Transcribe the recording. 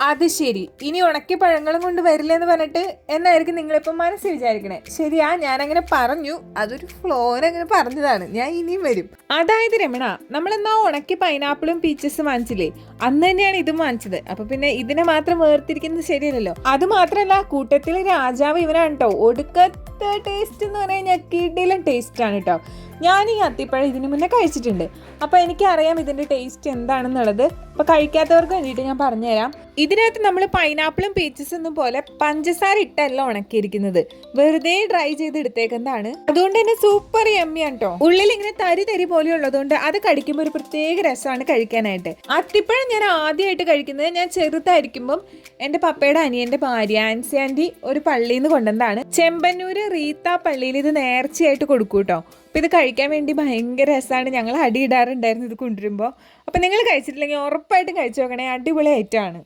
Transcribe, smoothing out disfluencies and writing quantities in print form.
അത് ശരി, ഇനി ഉണക്കിയ പഴങ്ങളും കൊണ്ട് വരില്ലെന്ന് പറഞ്ഞിട്ട് എന്നായിരിക്കും നിങ്ങളിപ്പം മനസ്സിൽ വിചാരിക്കണേ. ശരിയാ, ഞാനങ്ങനെ പറഞ്ഞു, അതൊരു ഫ്ലോനങ്ങനെ പറഞ്ഞതാണ്. ഞാൻ ഇനിയും വരും. അതായത് രമണ, നമ്മളെന്നാ ഉണക്കി പൈനാപ്പിളും പീച്ചസും വാങ്ങിച്ചില്ലേ, അന്ന് തന്നെയാണ് ഇതും വാങ്ങിച്ചത്. അപ്പൊ പിന്നെ ഇതിനെ മാത്രം വേർതിരിക്കുന്നത് ശരിയല്ലല്ലോ. അത് മാത്രല്ല, കൂട്ടത്തിലെ രാജാവ് ഇവനാണ് കേട്ടോ. ഒടുക്കത്തെ ടേസ്റ്റ് എന്ന് പറയാൻ ഞെക്കിയിട്ടില്ല ടേസ്റ്റ് ആണ് കേട്ടോ. ഞാൻ ഈ അത്തിപ്പഴം ഇതിനു മുന്നേ കഴിച്ചിട്ടുണ്ട്, അപ്പോൾ എനിക്കറിയാം ഇതിൻ്റെ ടേസ്റ്റ് എന്താണെന്നുള്ളത്. അപ്പോൾ കഴിക്കാത്തവർക്ക് വേണ്ടിയിട്ട് ഞാൻ പറഞ്ഞുതരാം. ഇതിനകത്ത് നമ്മൾ പൈനാപ്പിളും പീച്ചസും പോലെ പഞ്ചസാര ഇട്ടല്ല ഉണക്കിയിരിക്കുന്നത്, വെറുതെ ഡ്രൈ ചെയ്ത് എടുത്തേക്കുന്നതാണ്. അതുകൊണ്ട് തന്നെ സൂപ്പർ യമ്മിയാണ് കേട്ടോ. ഉള്ളിൽ ഇങ്ങനെ തരി തരി പോലെ ഉള്ളതുകൊണ്ട് അത് കടിക്കുമ്പോൾ ഒരു പ്രത്യേക രസമാണ് കഴിക്കാനായിട്ട്. അത്തിപ്പഴം ഞാൻ ആദ്യമായിട്ട് കഴിക്കുന്നത് ഞാൻ ചെറുതായിരിക്കുമ്പം എൻ്റെ പപ്പയുടെ അനിയൻ്റെ ഭാര്യ ആൻസി ആൻറ്റി ഒരു പള്ളിയിൽ നിന്ന് കൊണ്ടുവന്നതാണ്. ചെമ്പന്നൂര് റീത്ത പള്ളിയിൽ ഇത് നേർച്ചയായിട്ട് കൊടുക്കും കേട്ടോ. അപ്പോൾ ഇത് കഴിക്കാൻ വേണ്ടി ഭയങ്കര രസമാണ്. ഞങ്ങൾ അടിയിടാറുണ്ടായിരുന്നു ഇത് കൊണ്ടുവരുമ്പോൾ. അപ്പോൾ നിങ്ങൾ കഴിച്ചിട്ടില്ലെങ്കിൽ ഉറപ്പായിട്ടും കഴിച്ചു നോക്കണേ, അടിപൊളി ഐറ്റമാണ്.